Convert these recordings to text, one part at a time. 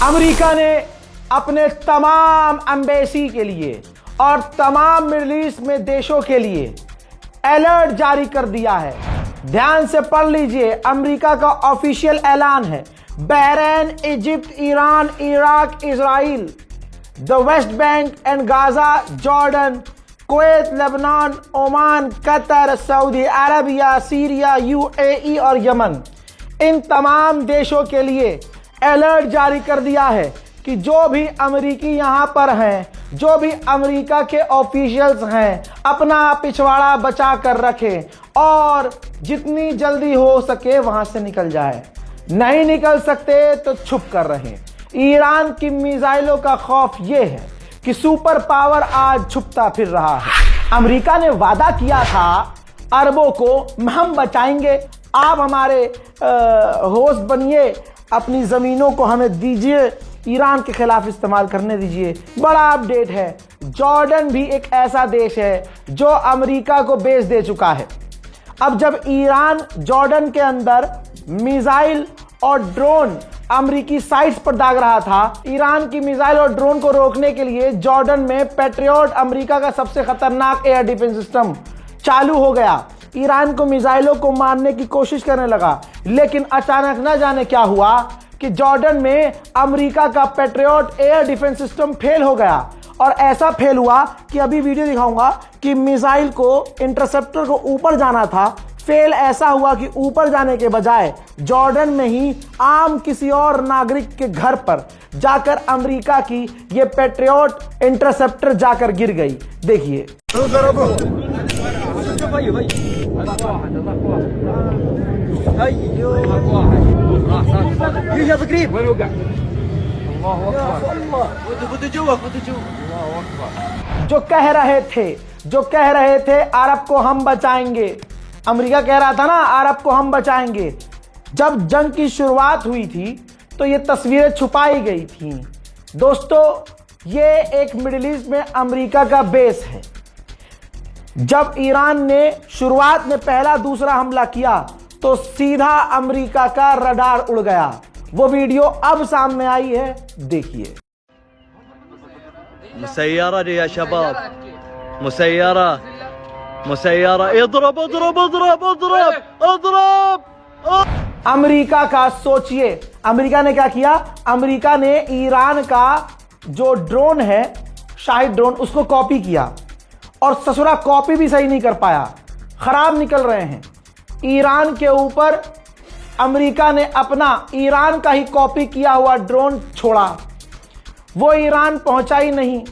America ने अपने तमाम एम्बेसी के लिए और तमाम मिडिल ईस्ट में देशों के लिए अलर्ट जारी कर दिया है। ध्यान से पढ़ लीजिए, अमेरिका का ऑफिशियल ऐलान है। Bahrain, Egypt, Iran, Iraq, Israel, the West Bank and Gaza, Jordan, Kuwait, Lebanon, Oman, Qatar, Saudi Arabia, Syria, UAE और यमन, इन तमाम देशों के लिए अलर्ट जारी कर दिया है कि जो भी अमेरिकी यहां पर हैं, जो भी अमेरिका के ऑफिशियल्स हैं, अपना पिछवाड़ा बचा कर रखें और जितनी जल्दी हो सके वहां से निकल जाए। नहीं निकल सकते तो छुप कर रहें। ईरान की मिसाइलों का खौफ यह है कि सुपर पावर आज छुपता फिर रहा है। अमेरिका ने वादा किया था अरबों को हम बचाएंगे, आप हमारे होस्ट बनिए, अपनी जमीनों को हमें दीजिए, ईरान के खिलाफ इस्तेमाल करने दीजिए। बड़ा अपडेट है, जॉर्डन भी एक ऐसा देश है जो अमेरिका को बेच दे चुका है। अब जब ईरान जॉर्डन के अंदर मिसाइल और ड्रोन अमेरिकी साइट्स पर दाग रहा था, ईरान की मिसाइल और ड्रोन को रोकने के लिए जॉर्डन में पैट्रियट, अमेरिका का सबसे खतरनाक एयर डिफेंस सिस्टम चालू हो गया। ईरान को मिसाइलों को मारने की कोशिश करने लगा, लेकिन अचानक न जाने क्या हुआ कि जॉर्डन में अमेरिका का patriot air defence system fail हो गया। और ऐसा फेल हुआ कि अभी वीडियो दिखाऊंगा कि मिसाइल को, इंटरसेप्टर को ऊपर जाना था, फेल ऐसा हुआ कि ऊपर जाने के बजाय जॉर्डन में ही आम किसी और नागरिक के घर पर जाकर अमेरिका की ये पैट्रियट इंटरसेप्टर जाकर गिर गई। देखिए, जो कह रहे थे अरब को हम बचाएंगे, अमेरिका कह रहा था ना अरब को हम बचाएंगे। जब जंग की शुरुआत हुई थी तो ये तस्वीरें छुपाई गई थी। दोस्तों, ये एक मिडिल ईस्ट में अमेरिका का बेस है। जब ईरान ने शुरुआत में पहला दूसरा हमला किया तो सीधा अमेरिका का रडार उड़ गया। वो वीडियो अब सामने आई है, देखिए। मुसैयरा या शबाब, मुसैयरा, मुसैयरा, इधरब इधरब इधरब इधरब इधरब। अमेरिका का सोचिए, अमेरिका ने क्या किया? अमेरिका ने ईरान का जो ड्रोन है, शाहिद ड्रोन, उसको कॉपी किया और ससुरा कॉपी भी सही नहीं कर पाया, खराब निकल रहे हैं। ईरान के ऊपर अमेरिका ने अपना ईरान का ही कॉपी किया हुआ ड्रोन छोड़ा। वो ईरान पहुंचा ही नहीं,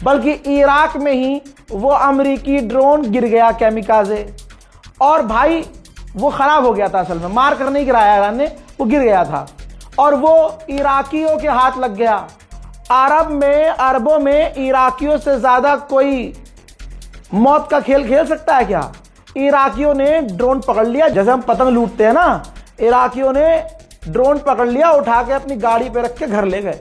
बल्कि इराक में ही वो अमेरिकी ड्रोन गिर गया कैमिकाज़े। और भाई वो खराब हो गया था, असल में मार कर नहीं गिराया ईरान ने, वो गिर गया था और वो इराकियों के हाथ लग गया। अरबों में इराकियों से ज्यादा कोई मौत का खेल खेल सकता है क्या? इराकियों ने ड्रोन पकड़ लिया, जैसे हम पतंग लूटते हैं ना, इराकियों ने ड्रोन पकड़ लिया, उठा के अपनी गाड़ी पे रख के घर ले गए।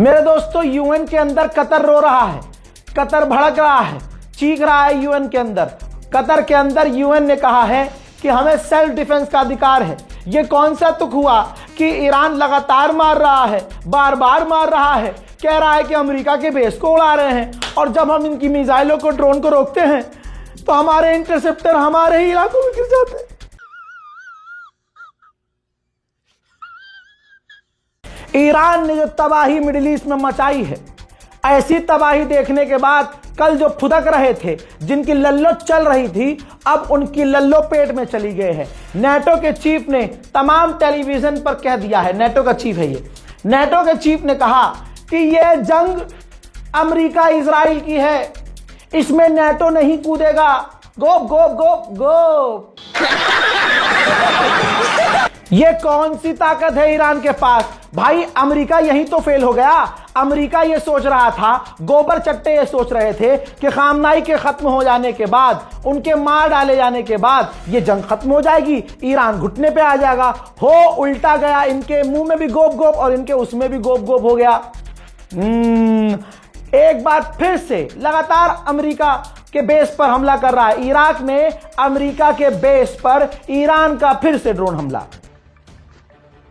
मेरे दोस्तों, यूएन के अंदर कतर रो रहा है, कतर भड़क रहा है, चीख रहा है यूएन के अंदर। कतर के अंदर यूएन ने कहा है कि हमें सेल्फ डिफेंस का अधिकार है। ये कौन सा तुक हुआ कि ईरान लगातार मार रहा है, बार बार मार रहा है, कह रहा है कि अमेरिका के बेस को उड़ा रहे हैं, और जब हम इनकी मिसाइलों को, ड्रोन को रोकते हैं तो हमारे इंटरसेप्टर हमारे ही इलाकों में गिर जाते हैं। ईरान ने जो तबाही मिडिल ईस्ट में मचाई है, ऐसी तबाही देखने के बाद कल जो फुदक रहे थे, जिनकी लल्लो चल रही थी, अब उनकी लल्लो पेट में चली गई है। नेटो के चीफ ने तमाम टेलीविजन पर कह दिया है, नेटो का चीफ है ये, नेटो के चीफ ने कहा कि यह जंग अमेरिका इजराइल की है, इसमें नेटो नहीं कूदेगा। गोप गोप गोप गोप। ये कौन सी ताकत है ईरान के पास? भाई अमेरिका यही तो फेल हो गया। अमेरिका ये सोच रहा था, गोबर चट्टे ये सोच रहे थे कि खामनाई के खत्म हो जाने के बाद, उनके मार डाले जाने के बाद ये जंग खत्म हो जाएगी, ईरान घुटने पे आ जाएगा। हो उल्टा गया, इनके मुंह में भी गोप गोप और इनके उसमें भी गोप गोप हो गया। एक बार फिर से लगातार अमेरिका के बेस पर हमला कर रहा है। इराक में अमेरिका के बेस पर ईरान का फिर से ड्रोन हमला।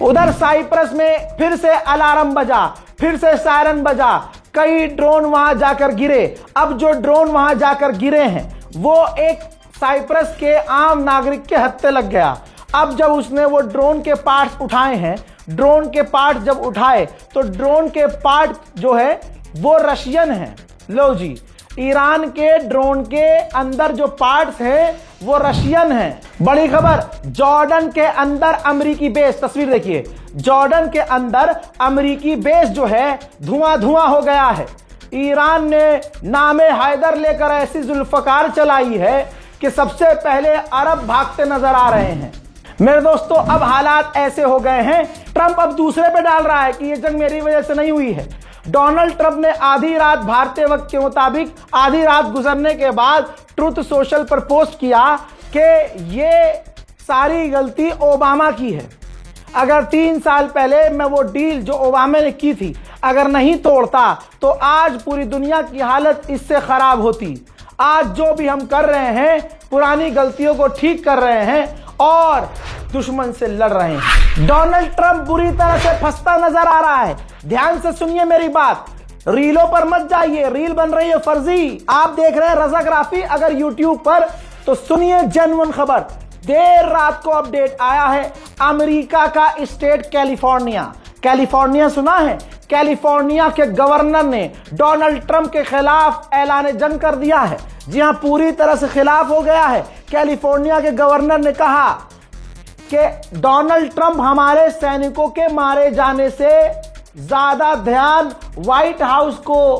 उधर साइप्रस में फिर से अलार्म बजा, फिर से सायरन बजा, कई ड्रोन वहां जाकर गिरे। अब जो ड्रोन वहां जाकर गिरे हैं वो एक साइप्रस के आम नागरिक के हत्थे लग गया। अब जब उसने वो ड्रोन के पार्ट्स उठाए हैं, ड्रोन के पार्ट जब उठाए तो ड्रोन के पार्ट जो है वो रशियन है। लो जी, ईरान के ड्रोन के अंदर जो पार्ट्स हैं वो रशियन हैं। बड़ी खबर, जॉर्डन के अंदर अमेरिकी बेस, तस्वीर देखिए, जॉर्डन के अंदर अमेरिकी बेस जो है धुआं धुआं हो गया है। ईरान ने नामे हैदर लेकर ऐसी जुल्फकार चलाई है कि सबसे पहले अरब भागते नजर आ रहे हैं। मेरे दोस्तों, अब हालात ऐसे हो गए हैं, ट्रंप अब दूसरे पे डाल रहा है कि ये जंग मेरी वजह से नहीं हुई है। डोनाल्ड ट्रंप ने आधी रात भारतीय वक्त के मुताबिक आधी रात गुजरने के बाद ट्रुथ सोशल पर पोस्ट किया कि ये सारी गलती ओबामा की है। अगर 3 साल पहले मैं वो डील जो ओबामा ने की थी अगर नहीं तोड़ता तो आज पूरी दुनिया की हालत इससे खराब होती। आज जो भी हम कर रहे हैं, पुरानी गलतियों को ठीक कर रहे हैं और दुश्मन से लड़ रहे हैं। डोनाल्ड ट्रंप बुरी तरह से फंसता नजर आ रहा है। ध्यान से सुनिए मेरी बात, रीलों पर मत जाइए, रील बन रही है फर्जी। आप देख रहे हैं रज़ाग्राफी अगर यूट्यूब पर, तो सुनिए जेन्युइन खबर। देर रात को अपडेट आया है, अमेरिका का स्टेट कैलिफोर्निया, कैलिफोर्निया सुना है, कैलिफोर्निया के गवर्नर ने डोनाल्ड ट्रंप के खिलाफ ऐलान जंग कर दिया है। जी हां, पूरी तरह से खिलाफ हो गया है। कैलिफोर्निया के गवर्नर ने कहा कि डोनाल्ड ट्रंप हमारे सैनिकों के मारे जाने से ज्यादा ध्यान व्हाइट हाउस को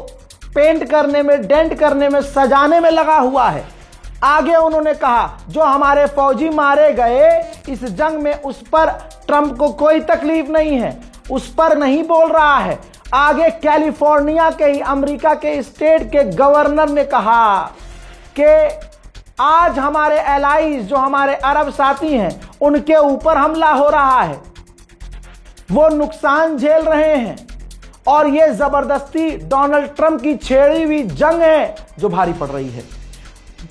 पेंट करने में, डेंट करने में, सजाने में लगा हुआ है। आगे उन्होंने कहा जो हमारे फौजी मारे गए इस जंग में, उस पर ट्रंप को कोई तकलीफ नहीं है, उस पर नहीं बोल रहा है। आगे कैलिफोर्निया के ही अमेरिका के स्टेट के गवर्नर ने कहा कि आज हमारे एलाइज जो हमारे अरब साथी हैं उनके ऊपर हमला हो रहा है, वो नुकसान झेल रहे हैं और ये जबरदस्ती डोनाल्ड ट्रंप की छेड़ी हुई जंग है जो भारी पड़ रही है।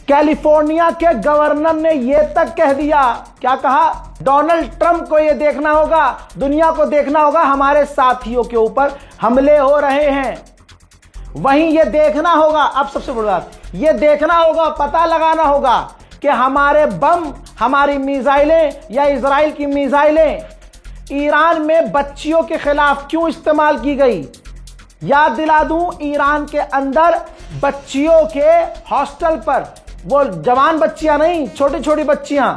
कैलिफोर्निया के गवर्नर ने यह तक कह दिया, क्या कहा? डोनाल्ड ट्रंप को यह देखना होगा, दुनिया को देखना होगा हमारे साथियों के ऊपर हमले हो रहे हैं। वहीं यह देखना होगा, अब सबसे बड़ी बात, यह देखना होगा, पता लगाना होगा कि हमारे बम, हमारी मिसाइलें या इजराइल की मिसाइलें ईरान में बच्चियों के खिलाफ क्यों इस्तेमाल की गई। याद दिला दूं, ईरान के अंदर बच्चियों के हॉस्टल पर, वो जवान बच्चियां नहीं, छोटी छोटी बच्चियां,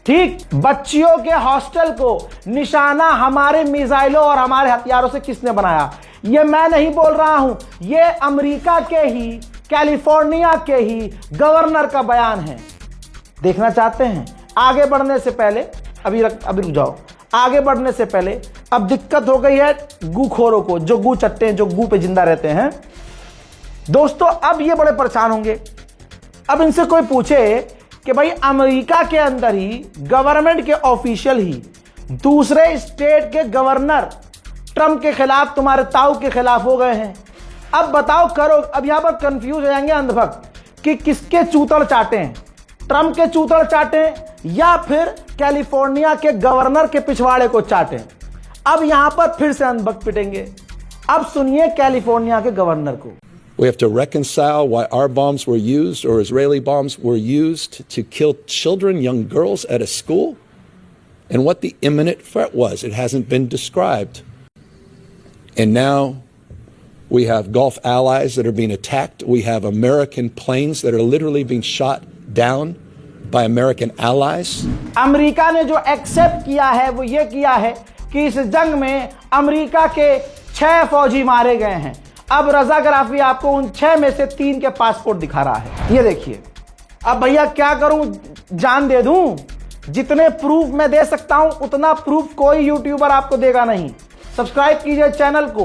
ठीक, बच्चियों के हॉस्टल को निशाना हमारे मिसाइलों और हमारे हथियारों से किसने बनाया? ये मैं नहीं बोल रहा हूं, ये अमेरिका के ही, कैलिफोर्निया के ही गवर्नर का बयान है। देखना चाहते हैं? आगे बढ़ने से पहले अभी रुक जाओ। आगे बढ़ने से पहले अब दिक्कत हो गई है गूखोरों को, जो गू चट्टे हैं, जो गू पे जिंदा रहते हैं। दोस्तों, अब ये बड़े परेशान होंगे। अब इनसे कोई पूछे कि भाई अमेरिका के अंदर ही गवर्नमेंट के ऑफिशियल ही दूसरे स्टेट के गवर्नर ट्रंप के खिलाफ, तुम्हारे ताऊ के खिलाफ हो गए हैं, अब बताओ करो। अब यहां पर कंफ्यूज हो जाएंगे अंधभक्त कि किसके चूतड़ चाटे हैं, ट्रंप के चूतड़ चाटे या फिर कैलिफोर्निया के गवर्नर के पिछवाड़े को चाटे। अब यहां पर फिर से अंधभक्त पिटेंगे। अब सुनिए कैलिफोर्निया के गवर्नर को। We have to reconcile why our bombs were used, or Israeli bombs were used, to kill children, young girls at a school, and what the imminent threat was. It hasn't been described. And now we have Gulf allies that are being attacked. We have American planes that are literally being shot down by American allies. America ने जो accept किया है वो ये किया है कि इस जंग में अमेरिका के 6 फौजी मारे गए हैं। अब रजा गराफी आपको उन 6 में से 3 के पासपोर्ट दिखा रहा है। ये देखिए। अब भैया क्या करूं, जान दे दूं? जितने प्रूफ मैं दे सकता हूं उतना प्रूफ कोई यूट्यूबर आपको देगा नहीं। सब्सक्राइब कीजिए चैनल को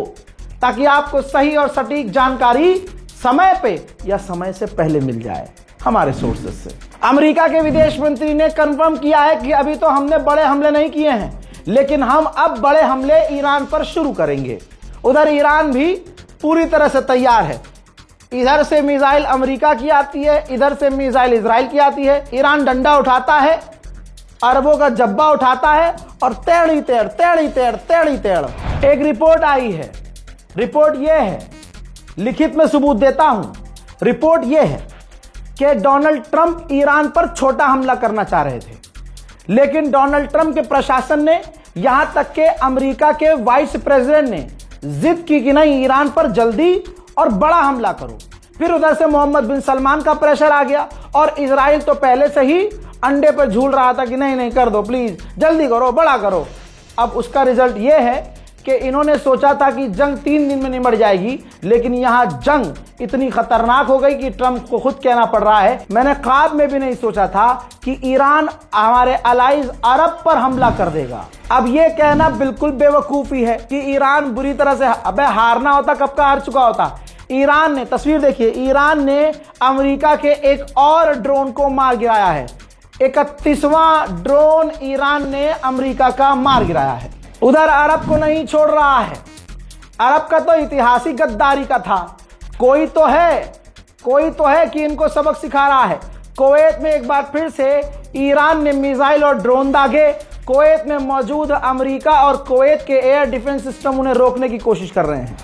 ताकि आपको सही और सटीक जानकारी समय पे या समय से पहले मिल जाए हमारे सोर्सेस से। अमेरिका के विदेश मंत्री ने कंफर्म किया है कि अभी तो हमने बड़े हमले नहीं किए हैं, लेकिन हम अब बड़े हमले ईरान पर शुरू करेंगे। उधर ईरान भी पूरी तरह से तैयार है। इधर से मिसाइल अमेरिका की आती है, इधर से मिसाइल इजराइल की आती है। ईरान डंडा उठाता है, अरबों का जब्बा उठाता है और टेढ़ी टेढ़। एक रिपोर्ट आई है। रिपोर्ट यह है, लिखित में सबूत देता हूं। रिपोर्ट यह है कि डोनाल्ड ट्रंप ईरान पर छोटा हमला करना चाह रहे थे, लेकिन डोनाल्ड ट्रंप के प्रशासन ने, यहां तक के अमेरिका के वाइस प्रेसिडेंट ने जिद की कि नहीं, ईरान पर जल्दी और बड़ा हमला करो। फिर उधर से मोहम्मद बिन सलमान का प्रेशर आ गया और इजराइल तो पहले से ही अंडे पर झूल रहा था कि नहीं कर दो, प्लीज जल्दी करो, बड़ा करो। अब उसका रिजल्ट यह है कि इन्होंने सोचा था कि जंग 3 दिन में निमट जाएगी, लेकिन यहां जंग इतनी खतरनाक हो गई कि ट्रंप को खुद कहना पड़ रहा है, मैंने ख्वाब में भी नहीं सोचा था कि ईरान हमारे अलाइज अरब पर हमला कर देगा। अब यह कहना बिल्कुल बेवकूफी है कि ईरान बुरी तरह से, अबे हारना होता कब का हार चुका होता। ईरान ने, तस्वीर देखिए, ईरान ने अमेरिका के एक और ड्रोन को मार गिराया है। 31वां ड्रोन ईरान ने अमेरिका का मार गिराया है। उधर अरब को नहीं छोड़ रहा है। अरब का तो ऐतिहासिक गद्दारी का था। कोई तो है कि इनको सबक सिखा रहा है। कुवैत में एक बार फिर से ईरान ने मिसाइल और ड्रोन दागे। कुवैत में मौजूद अमेरिका और कुवैत के एयर डिफेंस सिस्टम उन्हें रोकने की कोशिश कर रहे हैं।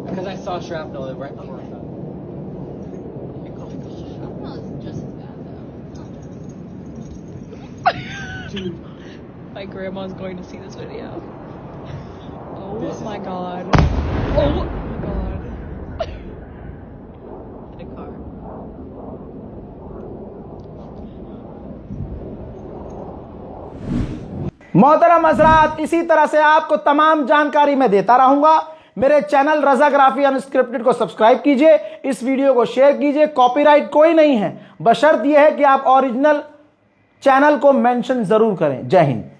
Because I saw shrapnel right before I saw Dude, my grandma's going to see this video. Oh my god. Oh my god. In a car. मोहतरम हज़रात, इसी तरह से आपको तमाम जानकारी मैं देता रहूंगा। मेरे चैनल रजा ग्राफी अनस्क्रिप्टेड को सब्सक्राइब कीजिए, इस वीडियो को शेयर कीजिए। कॉपीराइट कोई नहीं है, बशर्त यह है कि आप ओरिजिनल चैनल को मेंशन जरूर करें। जय हिंद।